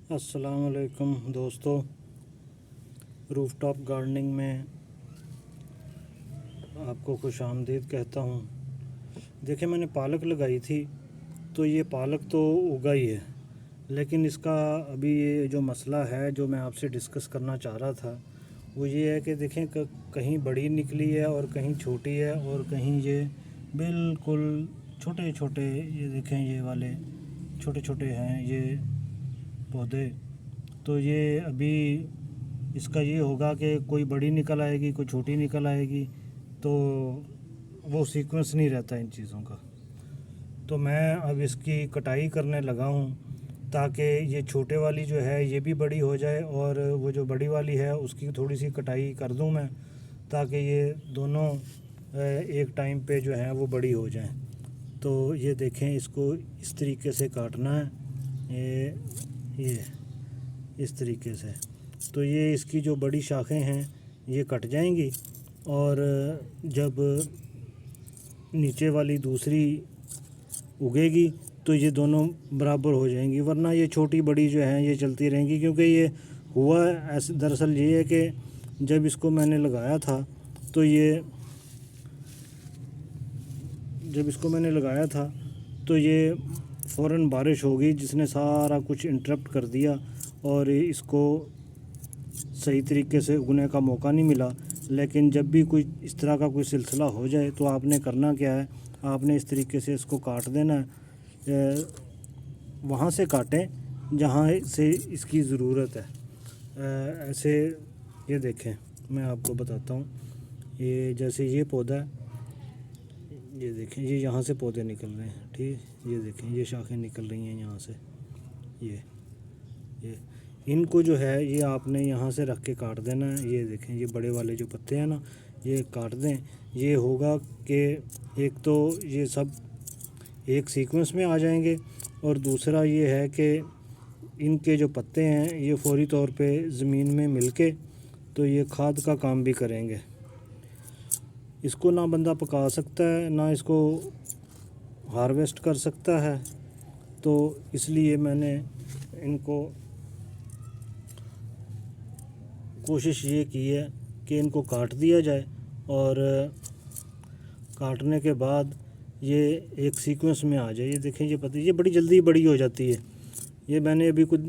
अस्सलाम वालेकुम दोस्तों, रूफ टॉप गार्डनिंग में आपको खुश आमदीद कहता हूँ। देखिए, मैंने पालक लगाई थी तो ये पालक तो उगा ही है, लेकिन इसका अभी ये जो मसला है जो मैं आपसे डिस्कस करना चाह रहा था वो ये है कि देखें कहीं बड़ी निकली है और कहीं छोटी है और कहीं ये बिल्कुल छोटे छोटे, ये देखें ये वाले छोटे छोटे हैं ये पौधे। तो ये अभी इसका ये होगा कि कोई बड़ी निकल आएगी, कोई छोटी निकल आएगी, तो वो सीक्वेंस नहीं रहता इन चीज़ों का। तो मैं अब इसकी कटाई करने लगा हूँ ताकि ये छोटे वाली जो है ये भी बड़ी हो जाए और वो जो बड़ी वाली है उसकी थोड़ी सी कटाई कर दूँ मैं, ताकि ये दोनों एक टाइम पे जो है वो बड़ी हो जाएं। तो ये देखें, इसको इस तरीके से काटना है, ये इस तरीके से। तो ये इसकी जो बड़ी शाखें हैं ये कट जाएंगी और जब नीचे वाली दूसरी उगेगी तो ये दोनों बराबर हो जाएंगी, वरना ये छोटी बड़ी जो है ये चलती रहेंगी। क्योंकि ये हुआ ऐसे, दरअसल ये है कि जब इसको मैंने लगाया था तो ये फ़ौरन बारिश हो गई जिसने सारा कुछ इंटरप्ट कर दिया और इसको सही तरीके से उगने का मौका नहीं मिला। लेकिन जब भी कोई इस तरह का कोई सिलसिला हो जाए तो आपने करना क्या है, आपने इस तरीके से इसको काट देना है। वहाँ से काटें जहाँ से इसकी ज़रूरत है। ऐसे ये देखें, मैं आपको बताता हूँ। ये जैसे ये पौधा है, ये देखें ये यहाँ से पौधे निकल रहे हैं, ठीक, ये देखें ये शाखें निकल रही हैं यहाँ से। ये इनको जो है ये आपने यहाँ से रख के काट देना है। ये देखें ये बड़े वाले जो पत्ते हैं ना, ये काट दें। ये होगा कि एक तो ये सब एक सीक्वेंस में आ जाएंगे और दूसरा ये है कि इनके जो पत्ते हैं ये फौरी तौर पे ज़मीन में मिलके तो ये खाद का काम भी करेंगे। इसको ना बंदा पका सकता है ना इसको हार्वेस्ट कर सकता है, तो इसलिए मैंने इनको कोशिश ये की है कि इनको काट दिया जाए और काटने के बाद ये एक सीक्वेंस में आ जाए। ये देखें ये पत्ती ये बड़ी जल्दी बड़ी हो जाती है। ये मैंने अभी कुछ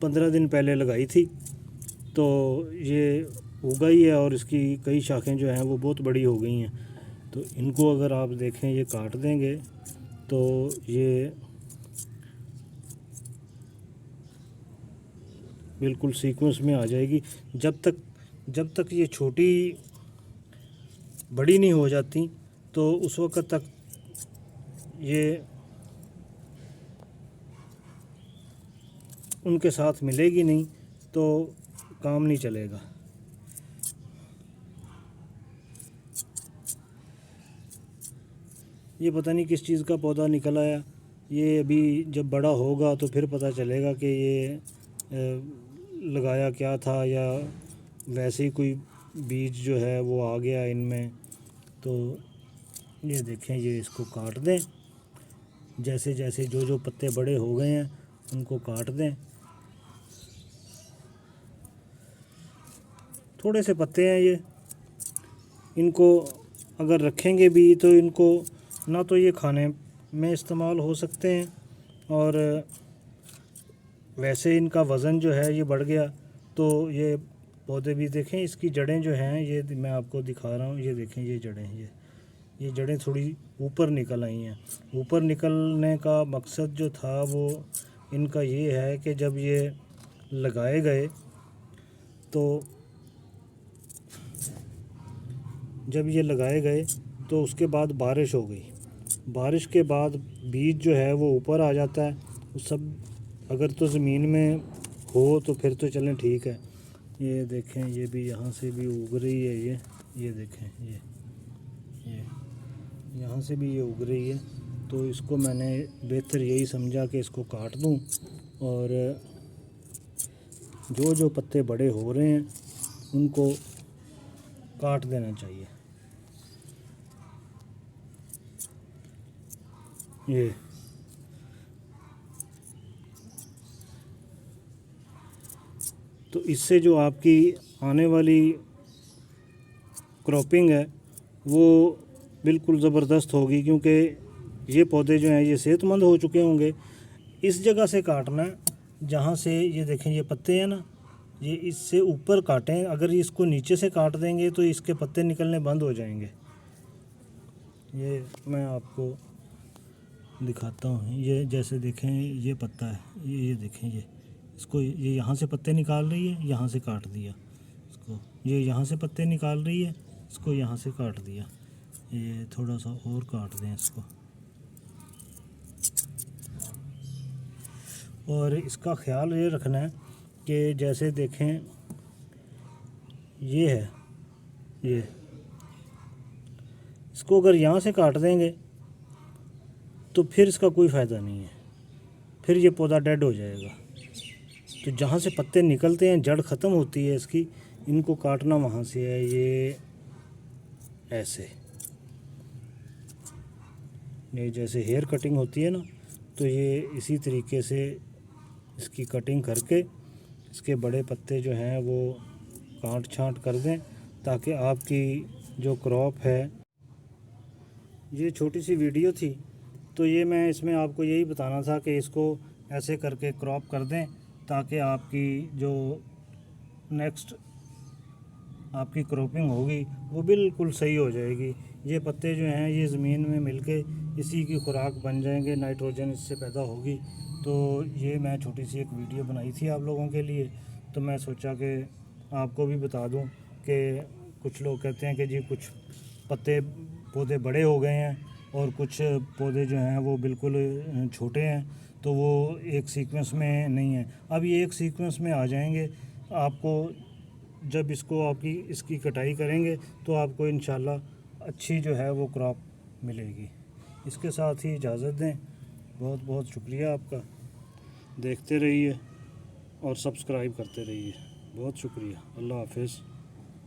15 दिन पहले लगाई थी तो ये उगा ही है और इसकी कई शाखें जो हैं वो बहुत बड़ी हो गई हैं। तो इनको अगर आप देखें ये काट देंगे तो ये बिल्कुल सीक्वेंस में आ जाएगी। जब तक ये छोटी बड़ी नहीं हो जाती तो उस वक़्त तक ये उनके साथ मिलेगी नहीं तो काम नहीं चलेगा। ये पता नहीं किस चीज़ का पौधा निकल आया। ये अभी जब बड़ा होगा तो फिर पता चलेगा कि ये लगाया क्या था या वैसे ही कोई बीज जो है वो आ गया इनमें। तो ये देखें ये इसको काट दें, जैसे जैसे जो पत्ते बड़े हो गए हैं उनको काट दें। थोड़े से पत्ते हैं ये, इनको अगर रखेंगे भी तो इनको ना तो ये खाने में इस्तेमाल हो सकते हैं और वैसे इनका वज़न जो है ये बढ़ गया तो ये पौधे भी देखें इसकी जड़ें जो हैं ये मैं आपको दिखा रहा हूँ। ये देखें ये जड़ें, ये जड़ें थोड़ी ऊपर निकल आई हैं। ऊपर निकलने का मकसद जो था वो इनका ये है कि जब ये लगाए गए तो उसके बाद बारिश हो गई। बारिश के बाद बीज जो है वो ऊपर आ जाता है। सब अगर तो ज़मीन में हो तो फिर तो चलें ठीक है। ये देखें ये भी यहाँ से भी उग रही है। ये देखें ये यहाँ से भी ये उग रही है। तो इसको मैंने बेहतर यही समझा कि इसको काट दूँ और जो पत्ते बड़े हो रहे हैं उनको काट देना चाहिए। तो इससे जो आपकी आने वाली क्रॉपिंग है वो बिल्कुल ज़बरदस्त होगी, क्योंकि ये पौधे जो हैं ये सेहतमंद हो चुके होंगे। इस जगह से काटना है जहाँ से ये देखें ये पत्ते हैं ना, ये इससे ऊपर काटें। अगर इसको नीचे से काट देंगे तो इसके पत्ते निकलने बंद हो जाएंगे। ये मैं आपको दिखाता हूँ। ये जैसे देखें ये पत्ता है, ये देखें ये इसको, ये यहाँ से पत्ते निकाल रही है, यहाँ से काट दिया इसको। ये यहाँ से पत्ते निकाल रही है, इसको यहाँ से काट दिया। ये थोड़ा सा और काट दें इसको। और इसका ख्याल ये रखना है कि जैसे देखें ये है, ये इसको अगर यहाँ से काट देंगे तो फिर इसका कोई फ़ायदा नहीं है, फिर ये पौधा डेड हो जाएगा। तो जहाँ से पत्ते निकलते हैं, जड़ ख़त्म होती है इसकी, इनको काटना वहाँ से है। ये ऐसे, ये जैसे हेयर कटिंग होती है ना, तो ये इसी तरीके से इसकी कटिंग करके इसके बड़े पत्ते जो हैं वो काट छांट कर दें, ताकि आपकी जो क्रॉप है। ये छोटी सी वीडियो थी, तो ये मैं इसमें आपको यही बताना था कि इसको ऐसे करके क्रॉप कर दें, ताकि आपकी जो नेक्स्ट आपकी क्रॉपिंग होगी वो बिल्कुल सही हो जाएगी। ये पत्ते जो हैं ये ज़मीन में मिलके इसी की खुराक बन जाएंगे, नाइट्रोजन इससे पैदा होगी। तो ये मैं छोटी सी एक वीडियो बनाई थी आप लोगों के लिए, तो मैं सोचा कि आपको भी बता दूं कि कुछ लोग कहते हैं कि जी कुछ पौधे बड़े हो गए हैं और कुछ पौधे जो हैं वो बिल्कुल छोटे हैं, तो वो एक सीक्वेंस में नहीं है। अब ये एक सीक्वेंस में आ जाएंगे। आपको जब इसकी कटाई करेंगे तो आपको इंशाल्लाह अच्छी जो है वो क्रॉप मिलेगी। इसके साथ ही इजाज़त दें। बहुत बहुत शुक्रिया आपका। देखते रहिए और सब्सक्राइब करते रहिए। बहुत शुक्रिया। अल्लाह हाफ़िज़।